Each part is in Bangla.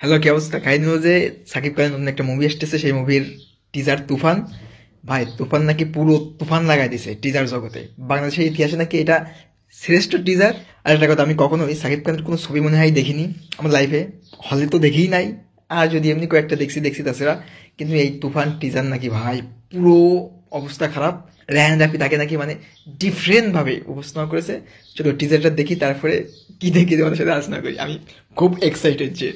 হ্যালো, কি অবস্থা? কাহিনী হলো যে সাকিব খানের নতুন একটা মুভি আসতেছে, সেই মুভির টিজার তুফান। ভাই, তুফান নাকি পুরো তুফান লাগাই দিছে টিজার জগতে। বাংলাদেশের ইতিহাসে নাকি এটা শ্রেষ্ঠ টিজার। আর একটা কথা, আমি কখনোই সাকিব খানের কোনো ছবি মনে হয় দেখিনি আমার লাইফে, হলে তো দেখিই নাই। আর যদি এমনি কয়েকটা দেখছি দেখছি তাছাড়া। কিন্তু এই তুফান টিজার নাকি ভাই পুরো অবস্থা খারাপ। রেহান রাফি তাকে নাকি মানে ডিফারেন্ট ভাবে উপস্থাপনা করেছে। চলো টিজারটা দেখি, তারপরে কি দেখি তোমাদের সাথে আলোচনা করি। আমি খুব এক্সাইটেড যে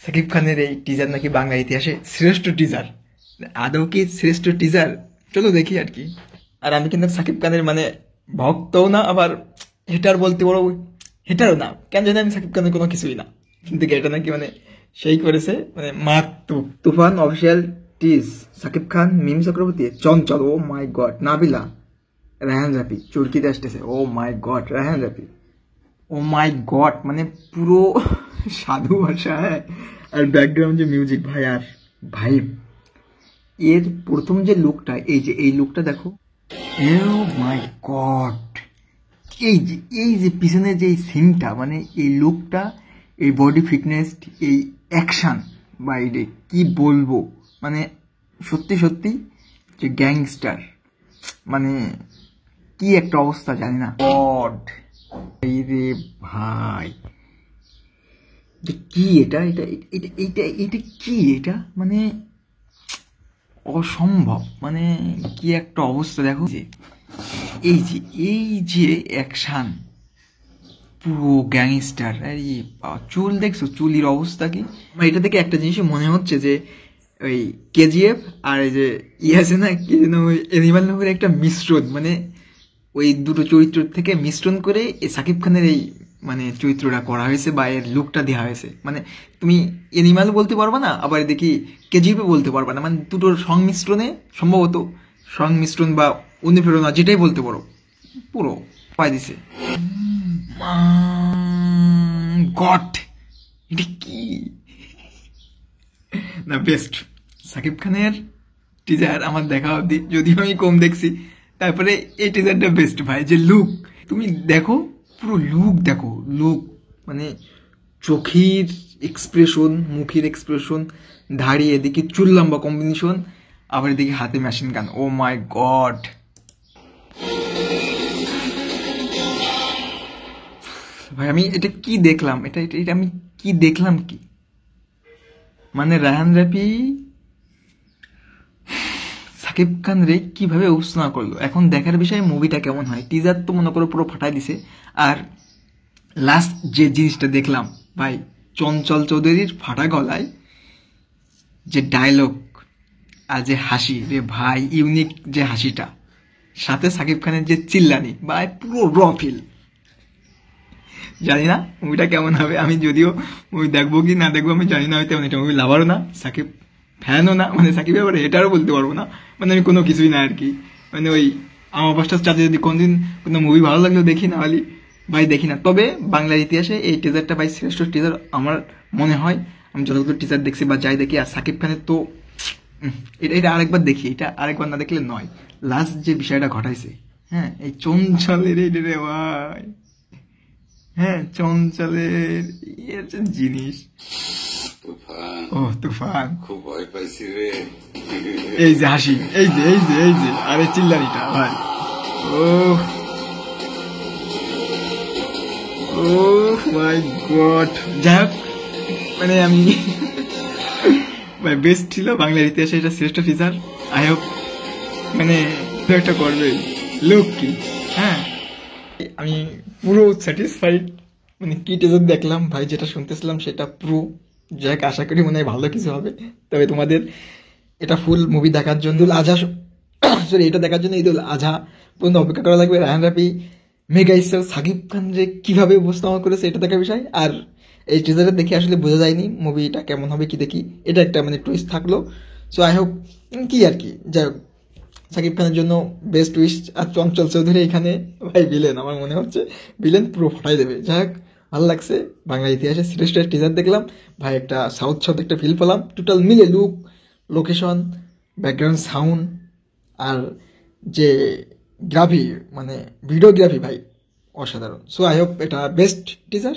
সাকিব খানের এই টিজার নাকি বাংলা ইতিহাসে শ্রেষ্ঠ টিজার। আদৌ কি শ্রেষ্ঠ টিজার? চলো দেখি আর কি। আর আমি কিন্তু সাকিব খানের মানে ভক্তও না, আবার হেটার বলতে বড় হেটারও না। কেন জানি আমি সাকিব খানের কোনো কিছুই না, কিন্তু এটা নাকি মানে সেই করেছে মানে মারাত্মক। তুফান অফিসিয়াল টিজ, সাকিব খান, মিম চক্রবর্তী, চঞ্চল, ও মাই গড, নাবিলা, রায়হান রাফি চুরকিতে আসতেছে, ও মাই গড, রায়হান রাফি, ও মাই গড, মানে পুরো সাধু ভাষা। হ্যাঁ, আর ব্যাকগ্রাউন্ড যে মিউজিক ভাই, আর ভাই এর প্রথম যে লুকটা, এই লুকটা দেখো, ও মাই গড। এই যে পিছনে যে সিনটা, মানে এই লুকটা, এই বডি ফিটনেস, এই অ্যাকশন, বাইরে কি বলবো, মানে সত্যি সত্যি যে গ্যাংস্টার, মানে কি একটা অবস্থা জানি না। গড, এই রে ভাই, কি এটা এটা এটা এটা এটা কি এটা, মানে অসম্ভব, মানে কি একটা অবস্থা দেখো। যে এই যে অ্যাকশন, পুরো গ্যাংস্টার। আর চুল দেখছো, চুলির অবস্থা কি। আমার এটা থেকে একটা জিনিসই মনে হচ্ছে যে ওই কেজিএফ আর এই যে আছে না, কি যেন ওই অ্যানিমাল নামের একটা মিশ্রণ, মানে ওই দুটো চরিত্র থেকে মিশ্রণ করে এই সাকিব খানের এই মানে চরিত্রটা করা হয়েছে বা এর লুকটা দেওয়া হয়েছে। মানে তুমি অ্যানিমাল বলতে পারবা না, আবার দেখি কেজিএফও বলতে পারবা না, মানে দুটোর সংমিশ্রণে সম্ভবত সংমিশ্রণ বা অনুপ্রেরণা যেটাই বলতে পারো, পুরো পাই দিছে। গড, এটা কি না, বেস্ট সাকিব খানের টিজার আমার দেখা অবধি, যদিও আমি কম দেখছি, তারপরে এই টিজারটা বেস্ট ভাই। যে লুক তুমি দেখো, পুরো লুক দেখো, লুক মানে চোখের এক্সপ্রেশন, মুখের এক্সপ্রেশন, দাঁড়িয়ে এদিকে চুল লম্বা কম্বিনেশন, আবার এদিকে হাতে মেশিন গান, ও মাই গড। ভাই আমি এটা কি দেখলাম, এটা এটা এটা আমি কি দেখলাম কি, মানে রায়হান রাফি সাকিব খান রে কিভাবে উপস্থাপনা করলো। এখন দেখার বিষয় মুভিটা কেমন হয়। টিজার তো মনে করো পুরো ফাটাই দিছে। আর লাস্ট যে জিনিসটা দেখলাম ভাই, চঞ্চল চৌধুরীর ফাটা গলায় যে ডায়লগ আর যে হাসি রে ভাই, ইউনিক যে হাসিটা, সাথে সাকিব খানের যে চিল্লানি ভাই, পুরো র ফিল। জানি না মুভিটা কেমন হবে, আমি যদিও মুভি দেখবো কি না দেখবো আমি জানি না, হয়তো এটা মুভি লাভারও না, সাকিব ফ্যানও না, মানে সাকিবের ব্যাপারে এটারও বলতে পারবো না, মানে আমি কোনো কিছুই না আর কি। মানে ওই আমার পাঁচটা চার্জে যদি কোনদিন কোনো মুভি ভালো লাগলেও দেখি, না হলে ভাই দেখি না। তবে বাংলার ইতিহাসে এই টিজারটা ভাই শ্রেষ্ঠ টিজার আমার মনে হয়, আমি যতগুলো টিজার দেখছি বা যাই দেখি। আর সাকিব খানের তো এটা এটা আরেকবার দেখি, এটা আরেকবার না দেখলে নয়। লাস্ট যে বিষয়টা ঘটাইছে, হ্যাঁ, এই চঞ্চলের এই রে ভাই, হ্যাঁ চঞ্চলের এর যে জিনিস, ও তুফান খুব ভয় পাইছি রে। এই যে হাসি, এই যে আরে চিল্লানিটা ভাই, ও ও মাই গড। যাই হোক, মানে আমি ভাই বেস্ট ছিল বাংলার ইতিহাসে, এটা শ্রেষ্ঠ ফিচার। আই হোপ মানে একটা করবে লোক কি। হ্যাঁ, আমি পুরো স্যাটিসফাইড, মানে কি টিজার দেখলাম ভাই, যেটা শুনতেছিলাম সেটা পুরো। যাক, আশা করি মনে হয় ভালো কিছু হবে। তবে তোমাদের এটা ফুল মুভি দেখার জন্য আজহা সরি এটা দেখার জন্য ঈদুল আজহা পর্যন্ত অপেক্ষা করা লাগবে। রায়হান রাফি মেগা স্টার সাকিব খান যে কিভাবে উপস্থাপনা করেছে এটা দেখার বিষয়। আর এই টিজারটা দেখে আসলে বোঝা যায়নি মুভিটা কেমন হবে, কি দেখি এটা একটা মানে টুইস্ট থাকলো। সো আই হোপ কি আর কি, যাই হোক সাকিব খানের জন্য বেস্ট টুইস্ট। আর চঞ্চল চৌধুরী এখানে ভাই ভিলেন, আমার মনে হচ্ছে ভিলেন পুরো ফাটাই দেবে। যাই হোক, ভালো লাগছে, বাংলা ইতিহাসে শ্রেষ্ঠ টিজার দেখলাম ভাই, একটা সাউথ সাউথ একটা ফিল পেলাম, টোটাল মিলে লুক, লোকেশন, ব্যাকগ্রাউন্ড সাউন্ড, আর যে গ্রাফি মানে ভিডিওগ্রাফি ভাই অসাধারণ। সো আই হোপ এটা বেস্ট টিজার।